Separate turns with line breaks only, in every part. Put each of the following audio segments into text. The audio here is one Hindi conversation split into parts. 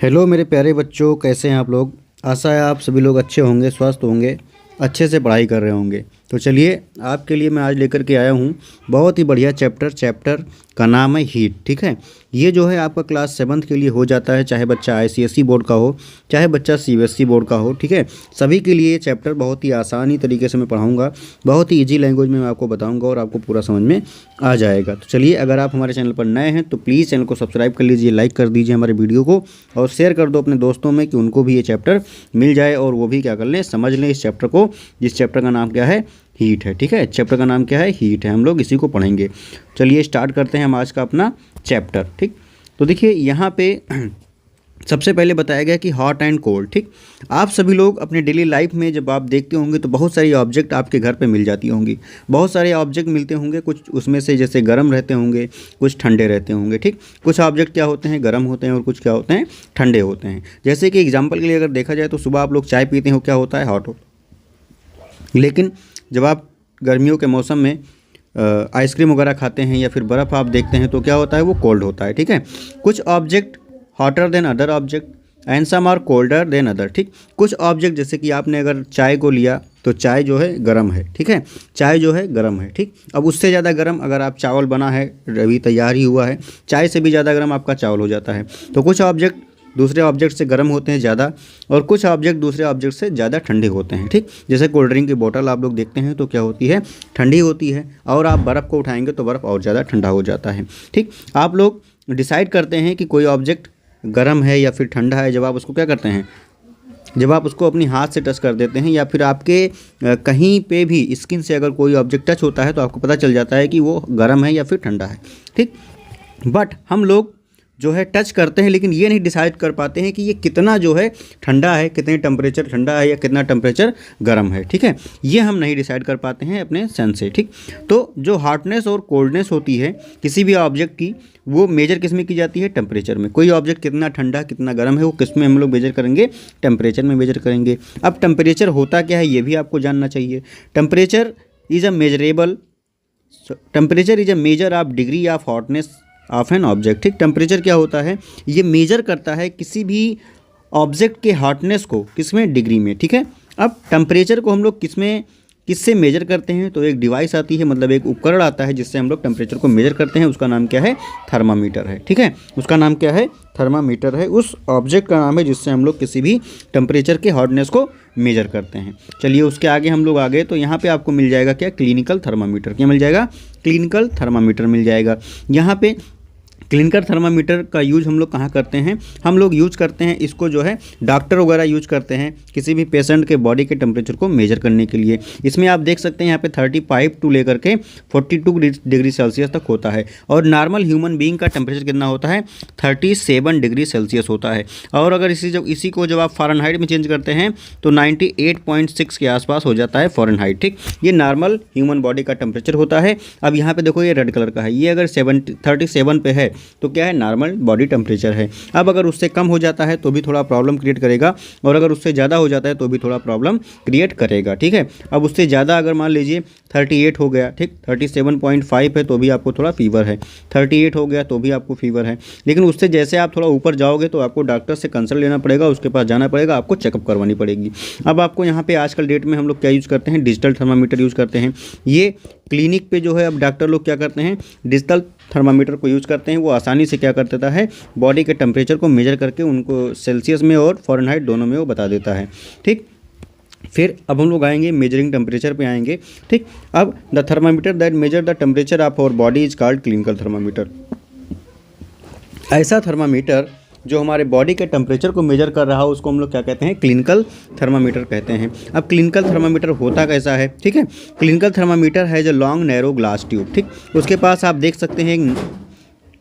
हेलो मेरे प्यारे बच्चों, कैसे हैं आप लोग। आशा है आप सभी लोग अच्छे होंगे, स्वस्थ होंगे, अच्छे से पढ़ाई कर रहे होंगे। तो चलिए आपके लिए मैं आज लेकर के आया हूँ बहुत ही बढ़िया चैप्टर का नाम है हीट। ठीक है, ये जो है आपका क्लास 7th के लिए हो जाता है, चाहे बच्चा ICSE बोर्ड का हो, चाहे बच्चा CBSE बोर्ड का हो। ठीक है, सभी के लिए ये चैप्टर बहुत ही आसानी तरीके से मैं पढ़ाऊँगा, बहुत ही ईजी लैंग्वेज में मैं आपको बताऊँगा और आपको पूरा समझ में आ जाएगा। तो चलिए, अगर आप हमारे चैनल पर नए हैं तो प्लीज़ चैनल को सब्सक्राइब कर लीजिए, लाइक कर दीजिए हमारे वीडियो को और शेयर कर दो अपने दोस्तों में कि उनको भी ये चैप्टर मिल जाए और वो भी क्या कर लें, समझ लें इस चैप्टर को, जिस चैप्टर का नाम क्या है, हीट है। ठीक है, चैप्टर का नाम क्या है, हीट है। हम लोग इसी को पढ़ेंगे। चलिए स्टार्ट करते हैं हम आज का अपना चैप्टर। ठीक, तो देखिए यहाँ पे सबसे पहले बताया गया कि हॉट एंड कोल्ड। ठीक, आप सभी लोग अपने डेली लाइफ में जब आप देखते होंगे तो बहुत सारी ऑब्जेक्ट आपके घर पे मिल जाती होंगी, बहुत सारे ऑब्जेक्ट मिलते होंगे। कुछ उसमें से जैसे गर्म रहते होंगे, कुछ ठंडे रहते होंगे। ठीक, कुछ ऑब्जेक्ट क्या होते हैं, गर्म होते हैं और कुछ क्या होते हैं, ठंडे होते हैं। जैसे कि एग्जाम्पल के लिए अगर देखा जाए तो सुबह आप लोग चाय पीते हो, क्या होता है, हॉट होता है। लेकिन जब आप गर्मियों के मौसम में आइसक्रीम वगैरह खाते हैं या फिर बर्फ़ आप देखते हैं तो क्या होता है, वो कोल्ड होता है। ठीक है, कुछ object hotter than other object and some are colder than other. ठीक, कुछ ऑब्जेक्ट जैसे कि आपने अगर चाय को लिया तो चाय जो है गर्म है। ठीक है, चाय जो है गर्म है। ठीक, अब उससे ज़्यादा गर्म अगर आप चावल बना है, अभी तैयार ही हुआ है, चाय से भी ज़्यादा गर्म आपका चावल हो जाता है। तो कुछ ऑब्जेक्ट दूसरे ऑब्जेक्ट से गर्म होते हैं ज़्यादा और कुछ ऑब्जेक्ट दूसरे ऑब्जेक्ट से ज़्यादा ठंडे होते हैं। ठीक, जैसे कोल्ड ड्रिंक की बोतल आप लोग देखते हैं तो क्या होती है, ठंडी होती है, और आप बर्फ़ को उठाएंगे तो बर्फ़ और ज़्यादा ठंडा हो जाता है। ठीक, आप लोग डिसाइड करते हैं कि कोई ऑब्जेक्ट गर्म है या फिर ठंडा है जब आप उसको क्या करते हैं, जब आप उसको अपनी हाथ से टच कर देते हैं या फिर आपके कहीं पे भी स्किन से अगर कोई ऑब्जेक्ट टच होता है तो आपको पता चल जाता है कि वो गर्म है या फिर ठंडा है। ठीक, बट हम लोग जो है टच करते हैं लेकिन ये नहीं डिसाइड कर पाते हैं कि ये कितना जो है ठंडा है, कितने टेम्परेचर ठंडा है या कितना टेम्परेचर गर्म है। ठीक है, ये हम नहीं डिसाइड कर पाते हैं अपने सेंस से। ठीक, तो जो हॉटनेस और कोल्डनेस होती है किसी भी ऑब्जेक्ट की, वो मेजर किस में की जाती है, टेम्परेचर में। कोई ऑब्जेक्ट कितना ठंडा कितना गर्म है वो किस में हम लोग मेजर करेंगे, टेम्परेचर में मेजर करेंगे। अब टेम्परेचर होता क्या है ये भी आपको जानना चाहिए। Temperature is a measurable, temperature is a measure of degree of hotness of an object. ठीक, टेम्परेचर क्या होता है, ये मेजर करता है किसी भी ऑब्जेक्ट के हॉटनेस को, किसमें, डिग्री में। ठीक है, अब टेम्परेचर को हम लोग किससे मेजर करते हैं, तो एक डिवाइस आती है, मतलब एक उपकरण आता है जिससे हम लोग टेम्परेचर को मेजर करते हैं, उसका नाम क्या है, थर्मामीटर है। ठीक है, उसका नाम क्या है, थर्मामीटर है। उस ऑब्जेक्ट का नाम है जिससे हम लोग किसी भी टेम्परेचर के हॉटनेस को मेजर करते हैं। चलिए उसके आगे हम लोग आगे, तो यहाँ पे आपको मिल जाएगा क्या, क्लिनिकल थर्मामीटर। क्या मिल जाएगा, क्लिनिकल थर्मामीटर मिल जाएगा। यहाँ पे क्लिनिकल थर्मामीटर का यूज हम लोग कहाँ करते हैं, हम लोग यूज करते हैं इसको जो है डॉक्टर वगैरह यूज करते हैं किसी भी पेशेंट के बॉडी के टेम्परेचर को मेजर करने के लिए। इसमें आप देख सकते हैं यहाँ पे 35 टू लेकर के 42 डिग्री सेल्सियस तक होता है और नॉर्मल ह्यूमन बीइंग का टेम्परेचर कितना होता है, 37 डिग्री सेल्सियस होता है। और अगर इसी को जब आप फ़ारेनहाइट में चेंज करते हैं तो 98.6 के आसपास हो जाता है फ़ारेनहाइट। ठीक, ये नॉर्मल ह्यूमन बॉडी का टेम्परेचर होता है। अब यहाँ पे देखो ये रेड कलर का है, ये अगर 37 पे है तो क्या है, नॉर्मल बॉडी टेम्परेचर है। अब अगर उससे कम हो जाता है तो भी थोड़ा प्रॉब्लम क्रिएट करेगा और अगर उससे ज़्यादा हो जाता है तो भी थोड़ा प्रॉब्लम क्रिएट करेगा। ठीक है, अब उससे ज़्यादा अगर मान लीजिए 38 हो गया, ठीक, 37.5 है तो भी आपको थोड़ा फीवर है, 38 हो गया तो भी आपको फीवर है। लेकिन उससे जैसे आप थोड़ा ऊपर जाओगे तो आपको डॉक्टर से कंसल्ट लेना पड़ेगा, उसके पास जाना पड़ेगा, आपको चेकअप करवानी पड़ेगी। अब आपको यहाँ पे आजकल डेट में हम लोग क्या यूज़ करते हैं, डिजिटल थर्मामीटर यूज़ करते हैं। ये क्लिनिक पे जो है अब डॉक्टर लोग क्या करते हैं, डिजिटल थर्मामीटर को यूज़ करते हैं। वो आसानी से क्या कर देता है, बॉडी के टेम्परेचर को मेजर करके उनको सेल्सियस में और फ़ारेनहाइट दोनों में वो बता देता है। ठीक, फिर अब हम लोग आएंगे मेजरिंग टेम्परेचर पे आएंगे। ठीक, अब the thermometer that measure the temperature of our body is called clinical thermometer. ऐसा थर्मामीटर जो हमारे बॉडी के टेम्परेचर को मेजर कर रहा हो उसको हम लोग क्या कहते हैं, क्लिनिकल थर्मामीटर कहते हैं। अब क्लिनिकल थर्मामीटर होता कैसा है, ठीक है, क्लिनिकल थर्मामीटर है जो लॉन्ग नैरो ग्लास ट्यूब। ठीक, उसके पास आप देख सकते हैं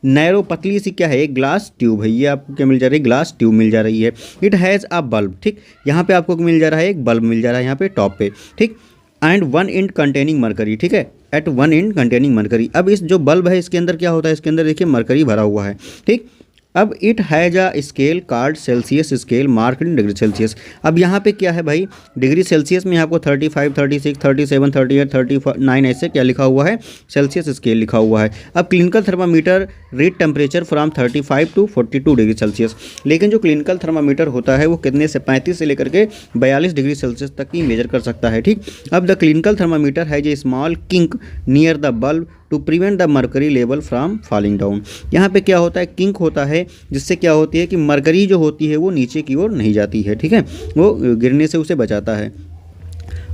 नैरो पतली सी क्या है, एक ग्लास ट्यूब है। ये आपको क्या मिल जा रही है, ग्लास ट्यूब मिल जा रही है। It has a bulb. ठीक, यहाँ पे आपको मिल जा रहा है, एक बल्ब मिल जा रहा है यहाँ पे टॉप पे। ठीक, and one end containing mercury. ठीक है, at one end containing mercury. अब इस जो बल्ब है इसके अंदर क्या होता है, इसके अंदर देखिए मरकरी भरा हुआ है। ठीक, अब it has a scale card Celsius scale mark in degree Celsius. अब यहाँ पे क्या है भाई, डिग्री सेल्सियस में आपको 35, 36, 37, 38, 39 ऐसे क्या लिखा हुआ है, सेल्सियस स्केल लिखा हुआ है। अब clinical thermometer read temperature from 35 to 42 degree Celsius. लेकिन जो क्लिनिकल थर्मामीटर होता है वो कितने से 35 से लेकर के 42 डिग्री सेल्सियस तक की मेजर कर सकता है। ठीक, अब the clinical thermometer has a small kink near the bulb to prevent the mercury level from falling down. यहाँ पे क्या होता है, किंक होता है, जिससे क्या होती है कि मरकरी जो होती है वो नीचे की ओर नहीं जाती है। ठीक है, वो गिरने से उसे बचाता है।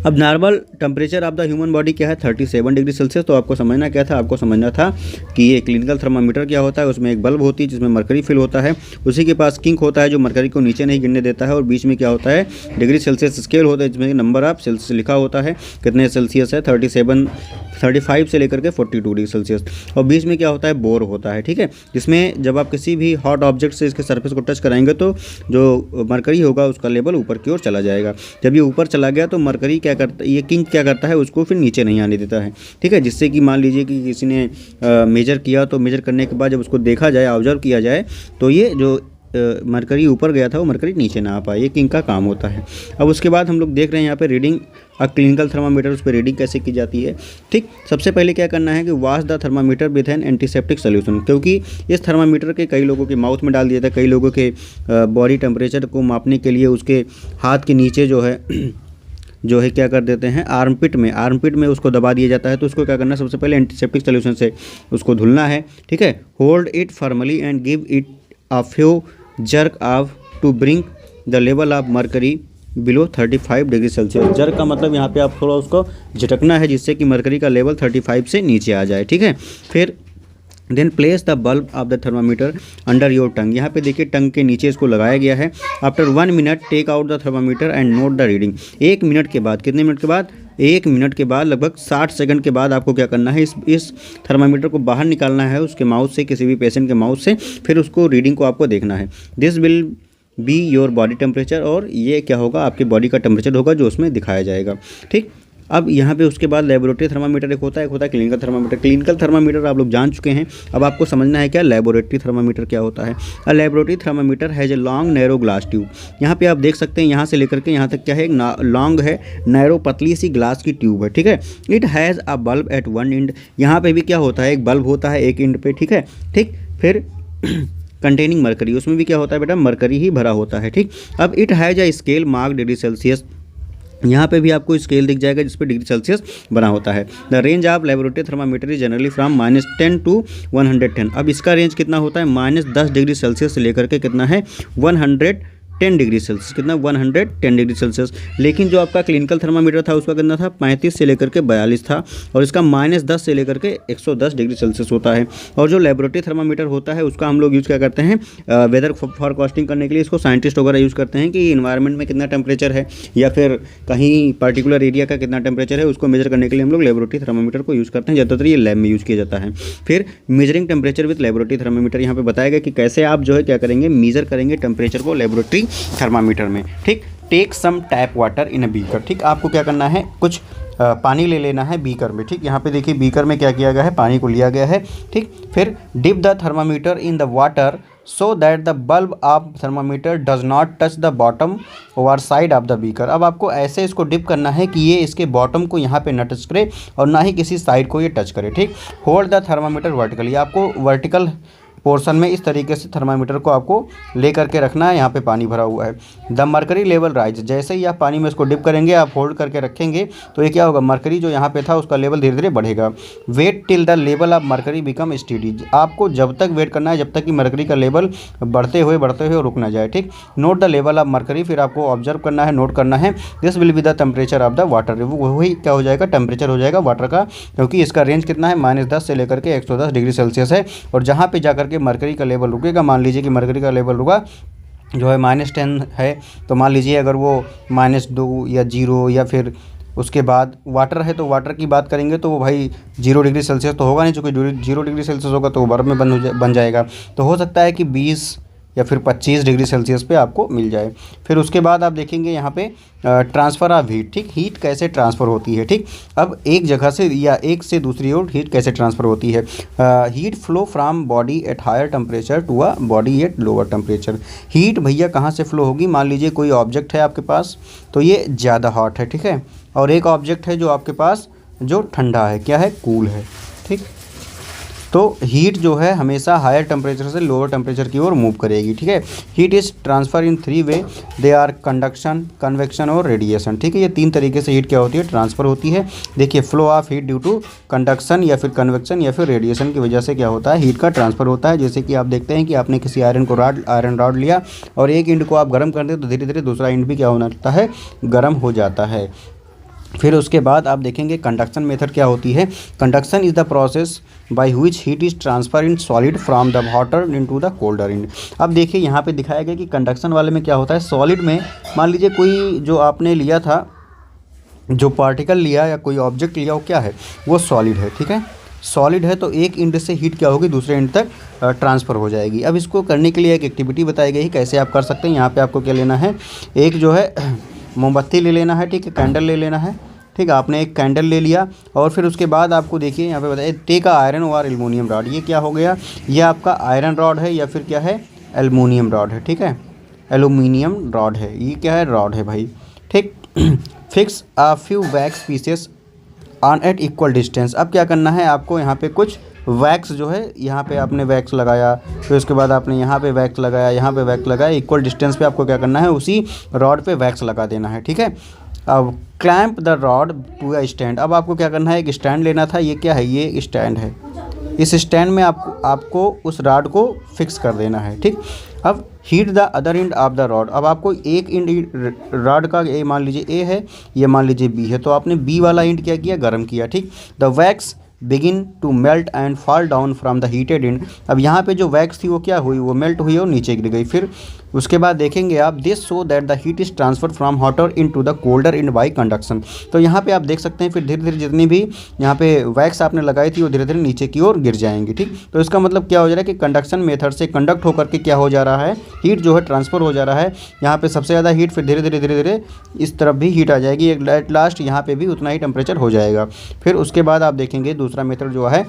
अब normal temperature of the human body क्या है, 37 डिग्री सेल्सियस। तो आपको समझना क्या था, आपको समझना था कि ये क्लिनिकल थर्मामीटर क्या होता है, उसमें एक बल्ब होती है जिसमें मरकरी फिल होता है, उसी के पास किंक होता है जो मरकरी को नीचे नहीं गिरने देता है, और बीच में क्या होता है, डिग्री सेल्सियस स्केल होता है जिसमें नंबर ऑफ सेल्सियस लिखा होता है, कितने सेल्सियस है, 35 से लेकर के 42 डिग्री सेल्सियस। और बीच में क्या होता है, बोर होता है। ठीक है, जिसमें जब आप किसी भी हॉट ऑब्जेक्ट से इसके सरफेस को टच कराएंगे तो जो मरकरी होगा उसका लेवल ऊपर की ओर चला जाएगा। जब ये ऊपर चला गया तो मरकरी क्या करता है, ये किंक क्या करता है, उसको फिर नीचे नहीं आने देता है। ठीक है, जिससे कि मान लीजिए कि किसी ने मेजर किया, तो मेजर करने के बाद जब उसको देखा जाए, ऑब्जर्व किया जाए, तो ये जो मरकरी ऊपर गया था वो मरकरी नीचे ना आ पाए, ये किंक का काम होता है। अब उसके बाद हम लोग देख रहे हैं यहाँ पे रीडिंग क्लिनिकल थर्मामीटर, उस पर रीडिंग कैसे की जाती है। ठीक, सबसे पहले क्या करना है कि wash the thermometer with an antiseptic solution, क्योंकि इस थर्मामीटर के कई लोगों के माउथ में डाल दिया था, कई लोगों के बॉडी टेम्परेचर को मापने के लिए उसके हाथ के नीचे जो है क्या कर देते हैं, आर्मपिट में उसको दबा दिया जाता है। तो उसको क्या करना है, सबसे पहले एंटीसेप्टिक सोल्यूशन से उसको धुलना है। ठीक है, hold it formally and give it a few jerk of to bring the level of mercury below 35 degree Celsius. Jerk का मतलब यहाँ पे आप थोड़ा उसको झटकना है जिससे कि मरकरी का लेवल 35 से नीचे आ जाए। ठीक है, फिर then place the bulb of the thermometer under your tongue. यहाँ पे देखिए टंग के नीचे इसको लगाया गया है। After 1 minute take out the thermometer and note the reading. 1 minute के बाद, कितने मिनट के बाद, 1 मिनट के बाद, लगभग 60 सेकंड के बाद आपको क्या करना है, इस थर्मामीटर को बाहर निकालना है उसके माउथ से, किसी भी पेशेंट के माउथ से, फिर उसको रीडिंग को आपको देखना है। This will be your body temperature, और ये क्या होगा, आपकी बॉडी का टेम्परेचर होगा जो उसमें दिखाया जाएगा। ठीक, अब यहाँ पे उसके बाद लेबोरेटरी थर्मामीटर एक होता है क्लिनिकल थर्मामीटर। क्लिनिकल थर्मामीटर आप लोग जान चुके हैं, अब आपको समझना है क्या लेबोरेटरी थर्मामीटर क्या होता है। A laboratory thermometer has a long narrow glass tube. यहाँ पे आप देख सकते हैं, यहाँ से लेकर के यहाँ तक क्या है, लॉन्ग है, नैरो पतली सी ग्लास की ट्यूब है। ठीक है, it has a bulb at one end. यहाँ पे भी क्या होता है, एक बल्ब होता है एक एंड पे। ठीक है, ठीक, फिर कंटेनिंग मरकरी, उसमें भी क्या होता है बेटा, मरकरी ही भरा होता है। ठीक, अब it has a scale mark degree Celsius. यहाँ पे भी आपको स्केल दिख जाएगा जिस पे डिग्री सेल्सियस बना होता है। The range of laboratory thermometer is generally from -10 to 110। अब इसका रेंज कितना होता है, -10 डिग्री सेल्सियस से लेकर के कितना है, 110 डिग्री सेल्सियस, कितना, 110 डिग्री सेल्सियस। लेकिन जो आपका क्लिनिकल थर्मामीटर था उसका कितना था, 35 से लेकर के 42 था, और इसका -10 से लेकर के 110 डिग्री सेल्सियस होता है। और जो लेबोरेटरी थर्मामीटर होता है उसका हम लोग यूज़ क्या करते हैं, वेदर फॉरकास्टिंग करने के लिए इसको साइंटिस्ट वगैरह यूज़ करते हैं कि इन्वायरमेंट में कितना टेम्परेचर है, या फिर कहीं पर्टिकुलर एरिया का कितना टेम्परेचर है, उसको मेजर करने के लिए हम लोग लेबोरेटरी थर्मामीटर को यूज़ करते हैं। ज़्यादातर ये लैब में यूज़ किया जाता है। फिर measuring temperature with laboratory thermometer, यहाँ पे बताया गया कि कैसे आप जो है क्या करेंगे, मेजर करेंगे टेम्परेचर को लेबोरेटरी थर्मामीटर में। ठीक, take some tap water in a beaker. ठीक, आपको क्या करना है, कुछ पानी ले लेना है बीकर में। ठीक, यहाँ पे देखिए बीकर में क्या किया गया है, पानी को लिया गया है। ठीक, फिर dip the thermometer in the water so that the bulb of thermometer does not touch the bottom over side of the beaker. अब आपको ऐसे इसको डिप करना है कि ये इसके बॉटम को यहाँ पे न टच करे और ना ही किसी साइड को ये टच करे। ठीक, होल्ड द थर्मामीटर वर्टिकली, आपको वर्टिकल पोर्शन में इस तरीके से थर्मामीटर को आपको ले करके रखना है। यहाँ पे पानी भरा हुआ है। द मरकरी लेवल राइज, जैसे ही आप पानी में इसको डिप करेंगे, आप होल्ड करके रखेंगे, तो ये क्या होगा, मरकरी जो यहाँ पे था उसका लेवल धीरे धीरे बढ़ेगा। Wait till the level of mercury become steady, आपको जब तक वेट करना है जब तक कि मरकरी का लेवल बढ़ते हुए रुक ना जाए। ठीक, note the level of mercury, फिर आपको ऑब्जर्व करना है, नोट करना है। This will be the temperature of the water, वही क्या हो जाएगा, टेम्परेचर हो जाएगा वाटर का, क्योंकि इसका रेंज कितना है, -10 से लेकर के 110 डिग्री सेल्सियस है। और जहाँ पे जाकर के मरकरी का लेवल रुकेगा, मान लीजिए कि मरकरी का लेवल रुका जो है -10 है, तो मान लीजिए अगर वो -2 या 0 या फिर उसके बाद वाटर है, तो वाटर की बात करेंगे तो वो भाई 0 डिग्री सेल्सियस तो होगा नहीं, चूँकि 0 डिग्री सेल्सियस होगा तो वो बर्फ़ में बन जाएगा। तो हो सकता है कि 20 या फिर 25 डिग्री सेल्सियस पे आपको मिल जाए। फिर उसके बाद आप देखेंगे यहाँ पे ट्रांसफ़र ऑफ हीट, ठीक, हीट कैसे ट्रांसफ़र होती है, ठीक। अब एक जगह से या एक से दूसरी ओर हीट कैसे ट्रांसफ़र होती है। Heat flow from body at higher temperature to a body at lower temperature. Heat भैया कहाँ से फ्लो होगी, मान लीजिए कोई ऑब्जेक्ट है आपके पास तो ये ज़्यादा हॉट है, ठीक है, और एक ऑब्जेक्ट है जो आपके पास जो ठंडा है, क्या है, कूल है, ठीक। तो हीट जो है हमेशा हायर टेम्परेचर से लोअर टेम्परेचर की ओर मूव करेगी, ठीक है। Heat is transfer in 3 way, they are conduction, convection और रेडिएशन, ठीक है। ये 3 तरीके से हीट क्या होती है, ट्रांसफ़र होती है। देखिए, flow of heat due to conduction या फिर कन्वेक्शन या फिर रेडिएशन की वजह से क्या होता है, हीट का ट्रांसफ़र होता है। जैसे कि आप देखते हैं कि आपने किसी आयरन रॉड लिया और एक एंड को आप गर्म कर दें तो धीरे धीरे दूसरा एंड भी क्या होना लगता है, गर्म हो जाता है। फिर उसके बाद आप देखेंगे कंडक्शन मेथड क्या होती है। Conduction is the process by which heat is transfer in solid from the hotter into the colder and. अब देखिए यहाँ पे दिखाया गया कि कंडक्शन वाले में क्या होता है, सॉलिड में मान लीजिए कोई जो आपने लिया था, जो पार्टिकल लिया या कोई ऑब्जेक्ट लिया, वो क्या है, वो सॉलिड है, ठीक है। सॉलिड है तो एक एंड से हीट क्या होगी, दूसरे एंड तक ट्रांसफ़र हो जाएगी। अब इसको करने के लिए एक एक्टिविटी बताई गई है, कैसे आप कर सकते हैं। यहाँ पे आपको क्या लेना है, एक जो है मोमबत्ती ले लेना है, ठीक है, कैंडल ले लेना है, ठीक है। आपने एक कैंडल ले लिया और फिर उसके बाद आपको देखिए यहाँ पे बताइए, टेक आयरन और एल्युमिनियम रॉड। ये क्या हो गया, ये आपका आयरन रॉड है या फिर क्या है, एल्युमिनियम रॉड है, ठीक है, एल्युमिनियम रॉड है, ये क्या है, रॉड है भाई, ठीक। Fix a few wax pieces on at equal distance. अब क्या करना है आपको, यहाँ पे कुछ वैक्स जो है, यहाँ पे आपने वैक्स लगाया, फिर उसके बाद आपने यहाँ पे वैक्स लगाया, यहाँ पे वैक्स लगाया, इक्वल डिस्टेंस पे आपको क्या करना है, उसी रॉड पे वैक्स लगा देना है, ठीक है। अब clamp the rod to a stand. अब आपको क्या करना है, एक स्टैंड लेना था, ये क्या है, ये स्टैंड है। इस स्टैंड में आपको उस रॉड को फिक्स कर देना है, ठीक। अब heat the other end of the rod. अब आपको एक एंड रॉड का, ए मान लीजिए ए है, ये मान लीजिए बी है, तो आपने बी वाला एंड क्या किया, गर्म किया, ठीक। The wax begin to melt and fall down from the heated end. अब यहाँ पे जो वैक्स थी वो क्या हुई, वो मेल्ट हुई और नीचे गिर गई। फिर उसके बाद देखेंगे आप, this so that the heat is transfer from hotter in to the colder end by conduction. तो यहाँ पे आप देख सकते हैं, फिर धीरे धीरे जितनी भी यहाँ पे वैक्स आपने लगाई थी वो धीरे धीरे नीचे की ओर गिर जाएंगी, ठीक। तो इसका मतलब क्या हो जा रहा है कि कंडक्शन मेथड से कंडक्ट होकर के क्या हो जा रहा है, हीट जो है ट्रांसफ़र हो जा रहा है। यहाँ पे सबसे ज़्यादा हीट, फिर धीरे धीरे इस तरफ भी हीट आ जाएगी, एक एट लास्ट यहाँ पे भी उतना ही टेम्परेचर हो जाएगा। फिर उसके बाद आप देखेंगे दूसरा मेथड जो है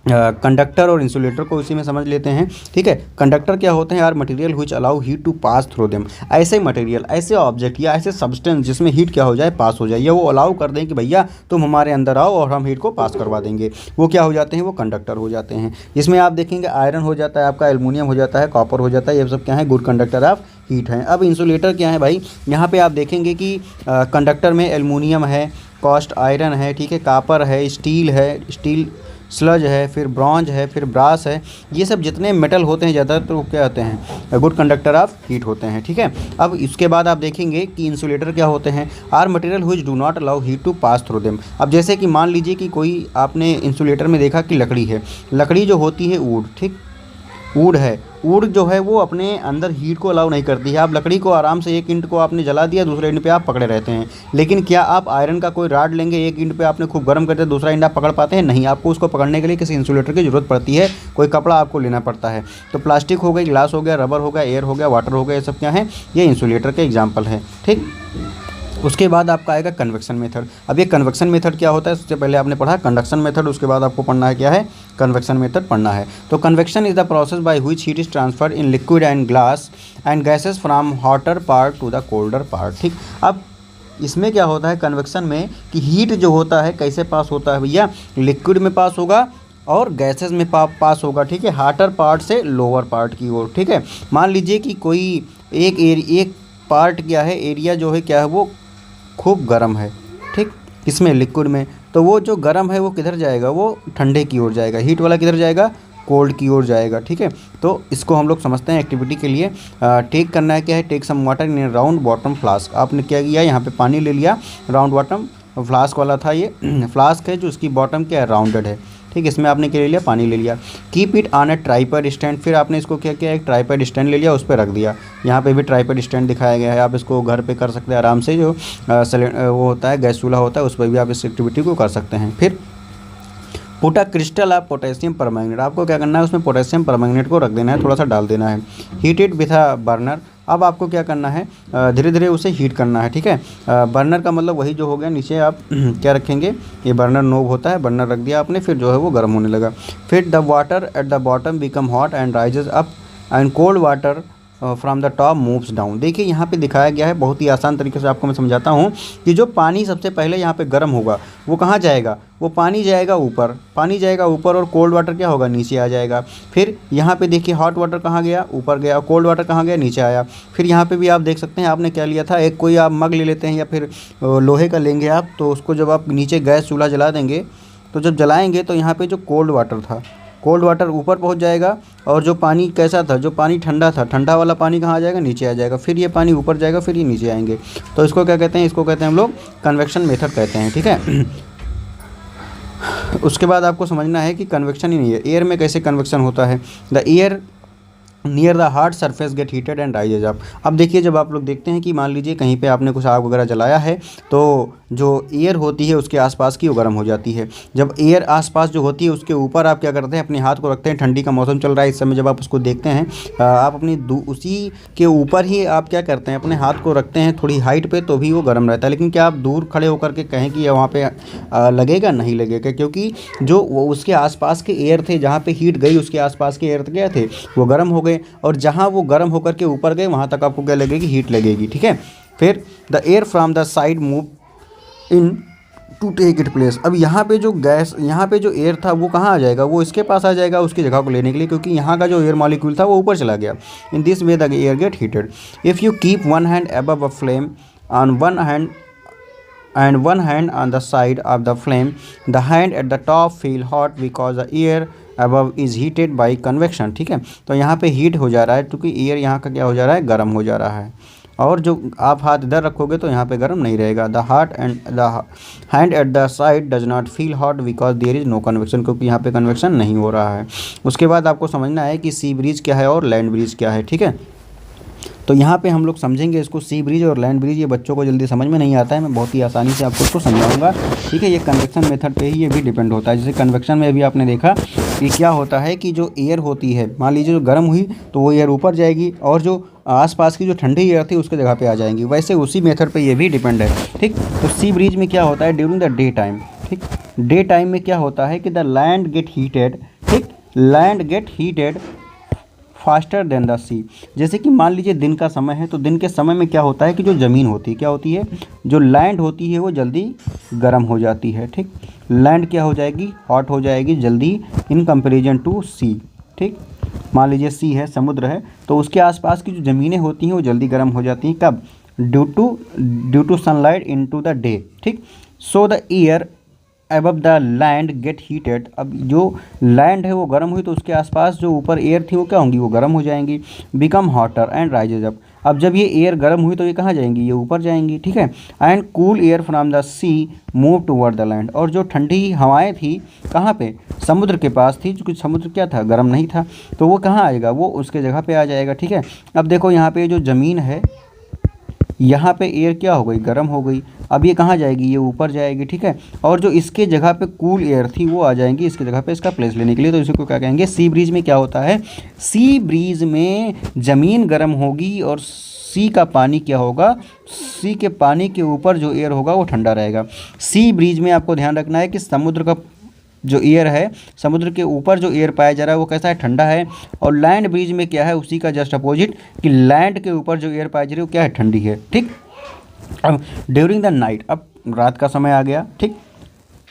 कंडक्टर और इंसुलेटर को उसी में समझ लेते हैं, ठीक है। कंडक्टर क्या होते हैं, are material which allow heat to pass through them. ऐसे मटेरियल, ऐसे ऑब्जेक्ट या ऐसे सब्सटेंस जिसमें हीट क्या हो जाए, पास हो जाए, या वो अलाउ कर दें कि भैया तुम हमारे अंदर आओ और हम हीट को पास करवा देंगे, वो क्या हो जाते हैं, वो कंडक्टर हो जाते हैं। इसमें आप देखेंगे आयरन हो जाता है आपका, एल्युमिनियम हो जाता है, कॉपर हो जाता है, ये सब क्या है, गुड कंडक्टर ऑफ हीट हैं। अब इंसुलेटर क्या है भाई, यहाँ पे आप देखेंगे कि कंडक्टर में एल्युमिनियम है, कॉस्ट आयरन है, ठीक है, कॉपर है, स्टील स्लज है, फिर ब्रॉन्ज है, फिर ब्रास है। ये सब जितने मेटल होते हैं ज़्यादातर वो क्या होते हैं, गुड कंडक्टर ऑफ हीट होते हैं, ठीक है। अब इसके बाद आप देखेंगे कि इंसुलेटर क्या होते हैं, are material which do not allow heat to pass through them. अब जैसे कि मान लीजिए कि कोई आपने इंसुलेटर में देखा कि लकड़ी है, लकड़ी जो होती है वुड, ठीक, वुड है, वुड जो है वो अपने अंदर हीट को अलाउ नहीं करती है। आप लकड़ी को आराम से एक इंट को आपने जला दिया, दूसरे इंट पे आप पकड़े रहते हैं। लेकिन क्या आप आयरन का कोई रॉड लेंगे, एक इंट पे आपने खूब गर्म कर दिया, दूसरा इंट आप पकड़ पाते हैं, नहीं। आपको उसको पकड़ने के लिए किसी इंसुलेटर की ज़रूरत पड़ती है, कोई कपड़ा आपको लेना पड़ता है। तो प्लास्टिक हो गई, ग्लास हो गया, रबर हो गया, एयर हो गया, वाटर हो गया, ये सब क्या है, ये इंसुलेटर के एग्जाम्पल है, ठीक। उसके बाद आपका आएगा कन्वेक्शन मेथड। अब ये कन्वेक्शन मेथड क्या होता है, सबसे पहले आपने पढ़ा कंडक्शन मेथड, उसके बाद आपको पढ़ना है क्या है, कन्वेक्शन मेथड पढ़ना है। तो convection is the process by which heat is transferred in liquid and glass and gases from hotter part two the colder part, ठीक। अब इसमें क्या होता है कन्वेक्शन में कि हीट जो होता है कैसे पास होता है भैया, लिक्विड में पास होगा और गैसेस में पास होगा, ठीक है, हार्टर पार्ट से लोअर पार्ट की ओर, ठीक है। मान लीजिए कि कोई एक पार्ट क्या है, एरिया जो है क्या है, वो खूब गर्म है, ठीक, इसमें लिक्विड में, तो वो जो गर्म है वो किधर जाएगा, वो ठंडे की ओर जाएगा, हीट वाला किधर जाएगा, कोल्ड की ओर जाएगा, ठीक है। तो इसको हम लोग समझते हैं एक्टिविटी के लिए। टेक करना है क्या है, take some water in round bottom flask. आपने क्या किया, यहाँ पे पानी ले लिया, राउंड बॉटम फ्लास्क वाला था ये फ्लास्क है जो उसकी बॉटम क्या है, राउंडेड है, ठीक। इसमें आपने क्या ले लिया, पानी ले लिया। Keep it on a tripod stand. फिर आपने इसको क्या किया, एक ट्राइपॉड स्टैंड ले लिया, उस पर रख दिया। यहाँ पे भी ट्राइपॉड स्टैंड दिखाया गया है, आप इसको घर पे कर सकते हैं आराम से, जो वो होता है गैस चूल्हा होता है उस पर भी आप इस एक्टिविटी को कर सकते हैं। फिर put a crystal of potassium permanganate, आपको क्या करना है उसमें पोटेशियम परमैंगनेट को रख देना है, थोड़ा सा डाल देना है। Heat it with a burner, अब आपको क्या करना है धीरे धीरे उसे हीट करना है, ठीक है। बर्नर का मतलब वही जो हो गया, नीचे आप क्या रखेंगे, ये बर्नर नोब होता है, बर्नर रख दिया आपने, फिर जो है वो गर्म होने लगा। फिर the water at the bottom become hot and rises up and cold water from the top moves down. देखिए यहाँ पे दिखाया गया है, बहुत ही आसान तरीके से आपको मैं समझाता हूँ कि जो पानी सबसे पहले यहाँ पे गर्म होगा वो कहाँ जाएगा, वो पानी जाएगा ऊपर, पानी जाएगा ऊपर, और कोल्ड वाटर क्या होगा, नीचे आ जाएगा। फिर यहाँ पे देखिए हॉट वाटर कहाँ गया, ऊपर गया, कोल्ड वाटर कहाँ गया, नीचे आया। फिर यहाँ पे भी आप देख सकते हैं, आपने क्या लिया था, एक कोई आप मग ले लेते हैं या फिर लोहे का लेंगे आप, तो उसको जब आप नीचे गैस चूल्हा जला देंगे, तो जब जलाएंगे तो यहाँ पे जो कोल्ड वाटर था, कोल्ड वाटर ऊपर पहुंच जाएगा, और जो पानी कैसा था, जो पानी ठंडा था, ठंडा वाला पानी कहाँ आ जाएगा, नीचे आ जाएगा। फिर ये पानी ऊपर जाएगा, फिर ये नीचे आएंगे। तो इसको क्या कहते हैं, इसको कहते हैं हम लोग कन्वेक्शन मेथड कहते हैं, ठीक है। उसके बाद आपको समझना है कि कन्वेक्शन ही नहीं है, एयर में कैसे कन्वेक्शन होता है। The air near the hard surface gate heated and rises up. अब देखिए जब आप लोग देखते हैं कि मान लीजिए कहीं पे आपने कुछ आग वगैरह जलाया है, तो जो एयर होती है उसके आसपास की वो गर्म हो जाती है। जब एयर आसपास जो होती है उसके ऊपर आप क्या करते हैं, अपने हाथ को रखते हैं, ठंडी का मौसम चल रहा है इस समय, जब आप उसको देखते हैं आप अपनी उसी के ऊपर ही आप क्या करते हैं, अपने हाथ को रखते हैं थोड़ी हाइट पे, तो भी वो गर्म रहता है। लेकिन क्या आप दूर खड़े होकर के कहें कि वहाँ पे लगेगा, नहीं लगेगा, क्योंकि जो वो उसके आसपास के एयर थे, जहाँ पे हीट गई उसके आसपास के एयर क्या थे, वो गर्म हो गए, और जहाँ वो गर्म होकर के ऊपर गए वहाँ तक आपको क्या लगेगी, हीट लगेगी, ठीक है। फिर the air from the side move in to take its place. अब यहाँ पे जो गैस, यहाँ पे जो एयर था वो कहाँ आ जाएगा, वो इसके पास आ जाएगा उसकी जगह को लेने के लिए, क्योंकि यहाँ का जो एयर मॉलिक्यूल था वो ऊपर चला गया। In this way the air gate heated. If you keep one hand above a flame on one hand and one hand on the side of the flame, the hand at the top feel hot because the air above is heated by convection, ठीक है। तो यहाँ पे हीट हो जा रहा है क्योंकि एयर यहाँ का क्या हो जा रहा है, गर्म हो जा रहा है, और जो आप हाथ इधर रखोगे तो यहाँ पे गर्म नहीं रहेगा। The hand at the side does not feel hot because there is no convection, क्योंकि यहाँ पे कन्वेक्शन नहीं हो रहा है। उसके बाद आपको समझना है कि सी ब्रीज क्या है और लैंड ब्रीज क्या है, ठीक है। तो यहाँ पे हम लोग समझेंगे इसको, सी ब्रिज और लैंड ब्रिज, ये बच्चों को जल्दी समझ में नहीं आता है, मैं बहुत ही आसानी से आपको इसको समझाऊंगा, ठीक है। ये कन्वेक्शन मेथड पे ही ये भी डिपेंड होता है। जैसे कन्वेक्शन में भी आपने देखा कि क्या होता है कि जो एयर होती है, मान लीजिए जो गर्म हुई तो वो एयर ऊपर जाएगी, और जो आसपास की जो ठंडी एयर थी उसके जगह पे आ जाएंगी। वैसे उसी मेथड पे ये भी डिपेंड है, ठीक। तो सी ब्रिज में क्या होता है, ड्यूरिंग द डे टाइम, ठीक, डे टाइम में क्या होता है कि द लैंड गेट हीटेड, ठीक, land get heated faster than the sea. जैसे कि मान लीजिए दिन का समय है, तो दिन के समय में क्या होता है कि जो ज़मीन होती है, क्या होती है, जो लैंड होती है वो जल्दी गर्म हो जाती है, ठीक। लैंड क्या हो जाएगी, हॉट हो जाएगी जल्दी इन कंपैरिजन टू सी, ठीक। मान लीजिए सी है, समुद्र है, तो उसके आसपास की जो ज़मीनें होती हैं वो जल्दी गर्म हो जाती हैं, कब, due to sunlight in to the day, ठीक। So the air above the land get heated. अब जो लैंड है वो गर्म हुई तो उसके आसपास जो ऊपर एयर थी वो क्या होंगी, वो गर्म हो जाएंगी, become hotter and rises up. अब जब ये एयर गर्म हुई तो ये कहाँ जाएंगी, ये ऊपर जाएंगी, ठीक है। And cool air from the sea move toward the land. और जो ठंडी हवाएं थी कहाँ पे, समुद्र के पास थी, क्योंकि समुद्र क्या था, गर्म नहीं था, तो वो कहाँ आएगा, वो उसके जगह पे आ जाएगा, ठीक है। अब देखो यहाँ पे जो ज़मीन है, यहाँ पे एयर क्या हो गई, गर्म हो गई, अब ये कहाँ जाएगी, ये ऊपर जाएगी, ठीक है। और जो इसके जगह पे कूल एयर थी वो आ जाएंगी इसके जगह पे इसका प्लेस लेने के लिए। तो इसको क्या कहेंगे, सी ब्रीज में क्या होता है, सी ब्रीज में ज़मीन गर्म होगी और सी का पानी क्या होगा, सी के पानी के ऊपर जो एयर होगा वो ठंडा रहेगा। सी ब्रीज में आपको ध्यान रखना है कि समुद्र का जो एयर है, समुद्र के ऊपर जो एयर पाया जा रहा है वो कैसा है, ठंडा है। और लैंड ब्रिज में क्या है, उसी का जस्ट अपोजिट, कि लैंड के ऊपर जो एयर पाई जा रही है वो क्या है, ठंडी है, ठीक। अब ड्यूरिंग द नाइट, अब रात का समय आ गया, ठीक,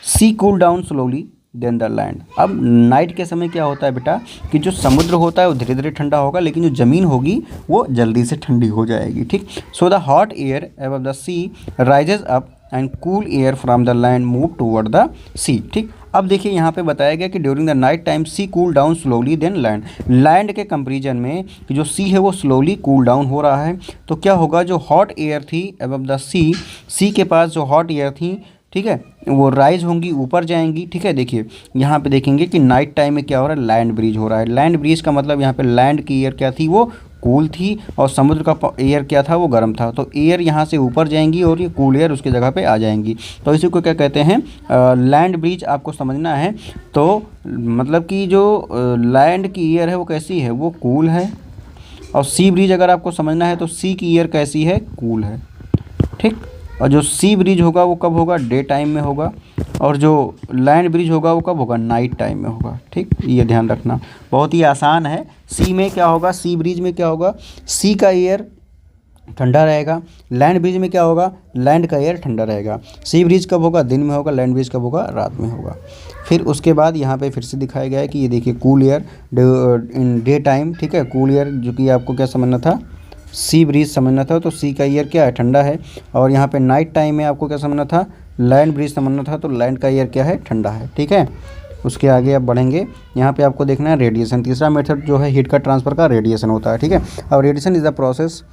sea cool down slowly than the land. अब नाइट के समय क्या होता है बेटा, कि जो समुद्र होता है वो धीरे धीरे ठंडा होगा, लेकिन जो ज़मीन होगी वो जल्दी से ठंडी हो जाएगी, ठीक। So the hot air above the sea rises up and cool air from the land move toward the sea, ठीक। अब देखिए यहाँ पे बताया गया कि during the night time sea cool down slowly than land. Land के कंपेरिजन में जो सी है वो स्लोली कूल डाउन हो रहा है, तो क्या होगा, जो हॉट एयर थी अबव द सी के पास जो हॉट एयर थी, ठीक है, वो राइज होंगी, ऊपर जाएंगी, ठीक है। देखिए यहाँ पे देखेंगे कि नाइट टाइम में क्या हो रहा है, लैंड ब्रीज हो रहा है। लैंड ब्रीज का मतलब यहाँ पे लैंड की एयर क्या थी, वो कूल थी और समुद्र का एयर क्या था, वो गर्म था। तो एयर यहाँ से ऊपर जाएंगी और ये कूल एयर उसकी जगह पे आ जाएंगी। तो इसी को क्या कहते हैं, लैंड ब्रिज आपको समझना है। तो मतलब कि जो लैंड की एयर है वो कैसी है, वो कूल है। और सी ब्रिज अगर आपको समझना है तो सी की एयर कैसी है, कूल है, ठीक। और जो सी ब्रिज होगा वो कब होगा, डे टाइम में होगा। और जो लैंड ब्रिज होगा वो कब होगा, नाइट टाइम में होगा, ठीक। ये ध्यान रखना, बहुत ही आसान है। सी में क्या होगा, सी ब्रिज में क्या होगा, सी का एयर ठंडा रहेगा। लैंड ब्रिज में क्या होगा, लैंड का एयर ठंडा रहेगा। सी ब्रिज कब होगा, दिन में होगा। लैंड ब्रिज कब होगा, रात में होगा। फिर उसके बाद यहाँ पे फिर से दिखाया गया है कि ये देखिए cool air in day time, ठीक है। कूल एयर जो कि आपको क्या समझना था, सी ब्रिज समझना था। तो सी का ईयर क्या है, ठंडा है। और यहाँ पे नाइट टाइम में आपको क्या समझना था, लैंड ब्रिज समझना था। तो लैंड का ईयर क्या है, ठंडा है, ठीक है। उसके आगे आप बढ़ेंगे, यहाँ पे आपको देखना है रेडिएशन। तीसरा मेथड जो है हीट का ट्रांसफ़र का, रेडिएशन होता है, ठीक है। अब रेडिएशन इज़ द प्रोसेस,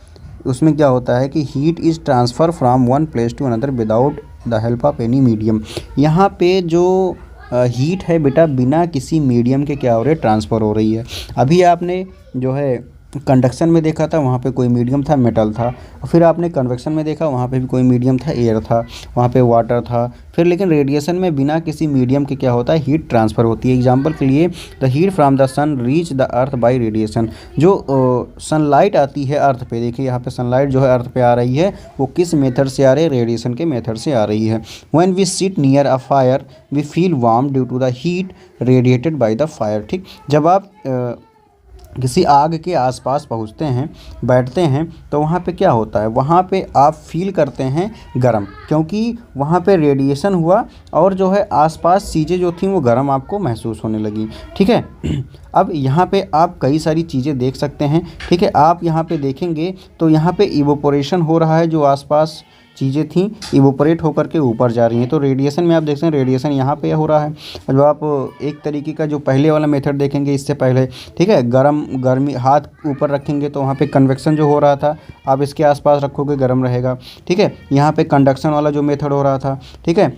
उसमें क्या होता है कि heat is transfer from one place to another without the help of any medium. यहाँ पे जो हीट है बेटा बिना किसी मीडियम के क्या हो रही है, ट्रांसफ़र हो रही है। अभी आपने जो है कंडक्शन में देखा था, वहाँ पे कोई मीडियम था, मेटल था। और फिर आपने कन्वेक्शन में देखा, वहाँ पे भी कोई मीडियम था, एयर था, वहाँ पे वाटर था। फिर लेकिन रेडिएशन में बिना किसी मीडियम के क्या होता है, हीट ट्रांसफ़र होती है। एग्जांपल के लिए, the heat from the sun reach the earth by radiation. जो सनलाइट आती है अर्थ पे, देखिए यहाँ पे सनलाइट जो है अर्थ पे आ रही है, वो किस मेथड से आ रही है, रेडिएशन के मेथड से आ रही है। When we sit near a fire we feel warm due to the heat radiated by the fire, ठीक। जब आप किसी आग के आसपास पहुंचते हैं, बैठते हैं, तो वहाँ पे क्या होता है, वहाँ पे आप फील करते हैं गर्म, क्योंकि वहाँ पे रेडिएशन हुआ और जो है आसपास चीज़ें जो थी वो गर्म आपको महसूस होने लगी, ठीक है। अब यहाँ पे आप कई सारी चीज़ें देख सकते हैं, ठीक है। आप यहाँ पे देखेंगे तो यहाँ पे इवोपोरेशन हो रहा है, जो आसपास चीज़ें थीं इवोपरेट होकर के ऊपर जा रही हैं। तो रेडिएशन में आप देख सकते हैं, रेडिएशन यहाँ पे हो रहा है। और जो आप एक तरीके का जो पहले वाला मेथड देखेंगे इससे पहले, ठीक है, गर्मी हाथ ऊपर रखेंगे तो वहाँ पे कन्वेक्शन जो हो रहा था, आप इसके आसपास रखोगे गर्म रहेगा, ठीक है। यहाँ पे कंडक्शन वाला जो मेथड हो रहा था, ठीक है,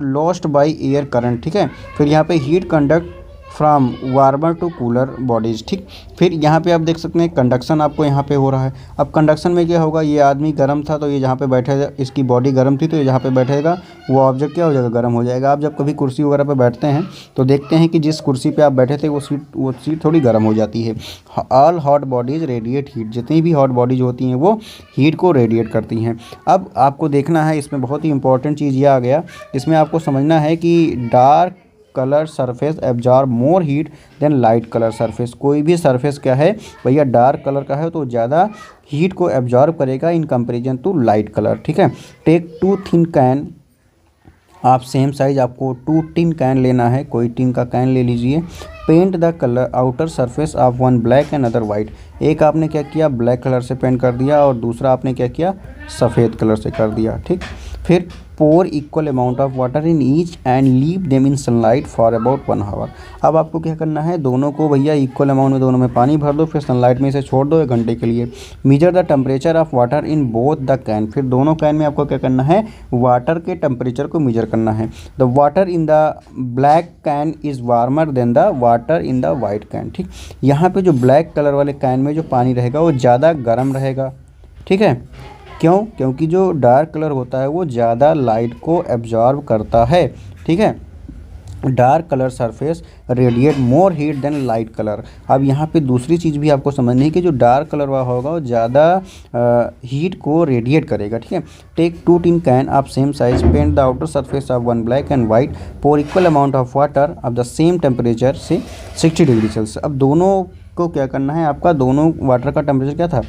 लॉस्ट बाय एयर करंट, ठीक है। फिर यहाँ पे heat conduct from warmer to cooler bodies, ठीक। फिर यहाँ पे आप देख सकते हैं कंडक्शन आपको यहाँ पे हो रहा है। अब कंडक्शन में क्या होगा, ये आदमी गर्म था तो ये जहाँ पे बैठेगा, इसकी बॉडी गर्म थी तो ये जहाँ पे बैठेगा वो ऑब्जेक्ट क्या हो जाएगा, गर्म हो जाएगा। आप जब कभी कुर्सी वगैरह पे बैठते हैं तो देखते हैं कि जिस कुर्सी पे आप बैठे थे वो सीट थोड़ी गर्म हो जाती है। All hot bodies radiate heat, जितनी भी हॉट बॉडीज होती हैं वो हीट को रेडिएट करती हैं। अब आपको देखना है, इसमें बहुत ही इंपॉर्टेंट चीज़ ये आ गया, इसमें आपको समझना है कि dark colour surface absorb more heat than light colour surface. कोई भी सरफेस क्या है भैया, डार्क कलर का है तो ज़्यादा हीट को एब्जॉर्ब करेगा in comparison to light colour, ठीक है। टेक 2 थिन कैन, आप सेम साइज आपको 2 टिन कैन लेना है, कोई टिन का कैन ले लीजिए। Paint the colour outer surface of one black and other white. एक आपने क्या किया, ब्लैक कलर से पेंट कर दिया और दूसरा आपने क्या किया, सफ़ेद कलर से कर दिया, ठीक। फिर pour equal amount of water in each and leave them in sunlight for about 1 hour. अब आपको क्या करना है, दोनों को भैया इक्वल अमाउंट में दोनों में पानी भर दो, फिर सनलाइट में इसे छोड़ दो 1 घंटे के लिए। Major the temperature of water in both the can. फिर दोनों कैन में आपको क्या करना है, वाटर के टेम्परेचर को मेजर करना है। The water in the black can is warmer than the water in the white can, ठीक। यहाँ पे जो ब्लैक कलर वाले कैन में जो पानी रहेगा वो ज़्यादा गर्म रहेगा, ठीक है। क्यों, क्योंकि जो डार्क कलर होता है वो ज़्यादा लाइट को एब्जॉर्ब करता है, ठीक है। Dark colour surface radiate more heat than light colour. अब यहाँ पे दूसरी चीज़ भी आपको समझनी है कि जो डार्क कलर वाला होगा वो ज़्यादा हीट को रेडिएट करेगा, ठीक है। Take 2 tin can of same size, paint the outer surface of one black and white, pour equal amount of water of the same temperature से 60 डिग्री सेल्सियस। अब दोनों को क्या करना है, आपका दोनों वाटर का टेम्परेचर क्या था,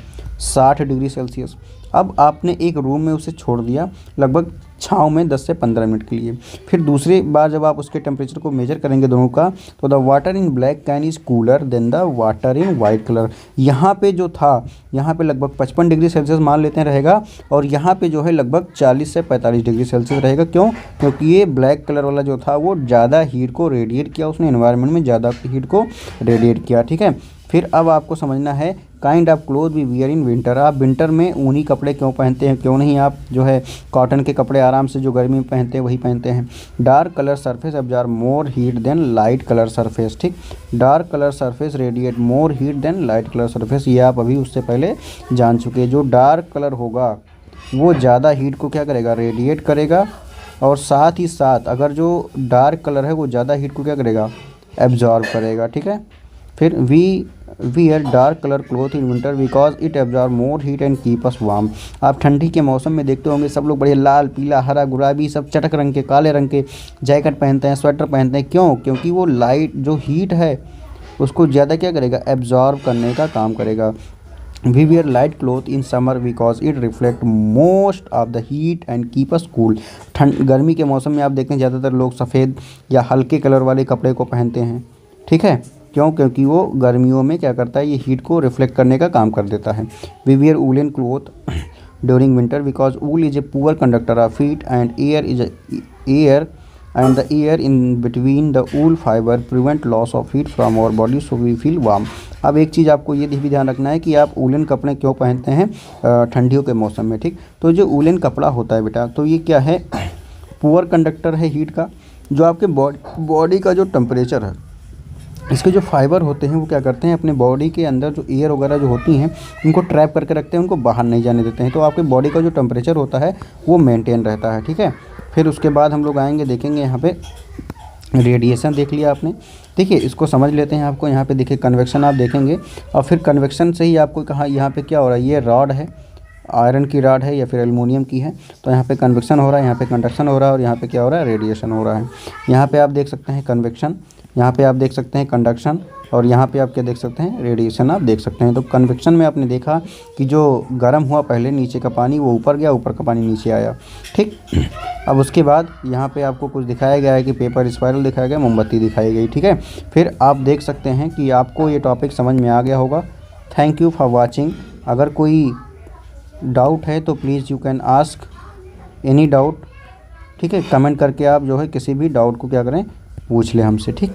60 डिग्री सेल्सियस। अब आपने एक रूम में उसे छोड़ दिया लगभग छाँव में 10 से 15 मिनट के लिए। फिर दूसरी बार जब आप उसके टेम्परेचर को मेजर करेंगे दोनों का, तो the water in black can is cooler than the water in white colour. यहाँ पे जो था, यहाँ पे लगभग 55 डिग्री सेल्सियस मान लेते हैं रहेगा, और यहाँ पे जो है लगभग 40 से 45 डिग्री सेल्सियस रहेगा। क्यों, क्योंकि ये ब्लैक कलर वाला जो था वो ज़्यादा हीट को रेडिएट किया, उसने एनवायरनमेंट में ज़्यादा हीट को रेडिएट किया, ठीक है। फिर अब आपको समझना है kind of cloth we wear in winter, आप विंटर में ऊनी कपड़े क्यों पहनते हैं, क्यों नहीं आप जो है कॉटन के कपड़े आराम से जो गर्मी में पहनते हैं वही पहनते हैं। Dark colour surface absorb more heat than light colour surface, ठीक, dark colour surface radiate more heat than light colour surface, ये आप अभी उससे पहले जान चुके हैं। जो डार्क कलर होगा वो ज़्यादा हीट को क्या करेगा, रेडिएट करेगा, और साथ ही साथ अगर जो डार्क कलर है वो ज़्यादा हीट को क्या करेगा, एब्जॉर्ब करेगा, ठीक है। फिर we wear dark colour cloth in winter because it absorb more heat and keep us warm, आप ठंडी के मौसम में देखते होंगे सब लोग बड़े लाल पीला हरा गुलाबी सब चटक रंग के काले रंग के जैकेट पहनते हैं, स्वेटर पहनते हैं, क्यों, क्योंकि वो लाइट जो हीट है उसको ज़्यादा क्या करेगा, एब्जॉर्ब करने का काम करेगा। We wear light cloth in summer because it reflect most of the heat and keep us cool, ठंड गर्मी के मौसम में आप देखते हैं ज़्यादातर लोग सफ़ेद या हल्के कलर वाले कपड़े को पहनते हैं, ठीक है, क्यों, क्योंकि वो गर्मियों में क्या करता है, ये हीट को रिफ्लेक्ट करने का काम कर देता है। We wear woollen cloth during winter because wool is a poor conductor of heat and air and the air in between the wool fiber prevent loss of heat from our body so we feel warm। अब एक चीज़ आपको ये भी ध्यान रखना है कि आप वूलन कपड़े क्यों पहनते हैं ठंडियों के मौसम में, ठीक। तो जो वूलन कपड़ा होता है बेटा, तो ये क्या है, पुअर कंडक्टर है हीट का, जो आपके बॉडी का जो टेम्परेचर है, इसके जो फाइबर होते हैं वो क्या करते हैं, अपने बॉडी के अंदर जो एयर वगैरह जो होती हैं उनको ट्रैप करके रखते हैं, उनको बाहर नहीं जाने देते हैं, तो आपके बॉडी का जो टेम्परेचर होता है वो मेंटेन रहता है, ठीक है। फिर उसके बाद हम लोग आएंगे, देखेंगे यहाँ पे रेडिएशन देख लिया आपने, देखिए इसको समझ लेते हैं। आपको यहाँ पे देखिए कन्वेक्शन आप देखेंगे, और फिर कन्वेक्शन से ही आपको कहा यहाँ पे क्या हो रहा है, ये रॉड है, आयरन की रॉड है या फिर एल्युमिनियम की है, तो यहाँ पे कन्वेक्शन हो रहा है, यहाँ पे कंडक्शन हो रहा है, और यहाँ पे क्या हो रहा है, रेडिएशन हो रहा है। यहाँ पे आप देख सकते हैं कन्वेक्शन, यहाँ पे आप देख सकते हैं कंडक्शन, और यहाँ पे आप क्या देख सकते हैं, रेडिएशन आप देख सकते हैं। तो कन्वेक्शन में आपने देखा कि जो गर्म हुआ पहले नीचे का पानी वो ऊपर गया, ऊपर का पानी नीचे आया, ठीक। अब उसके बाद यहाँ पे आपको कुछ दिखाया गया है कि पेपर स्पाइरल दिखाया गया, मोमबत्ती दिखाई गई, ठीक है। फिर आप देख सकते हैं कि आपको ये टॉपिक समझ में आ गया होगा। Thank you for watching. अगर कोई डाउट है तो please you can ask any doubt, ठीक है, कमेंट करके आप जो है किसी भी डाउट को क्या करें, पूछ लें हमसे, ठीक।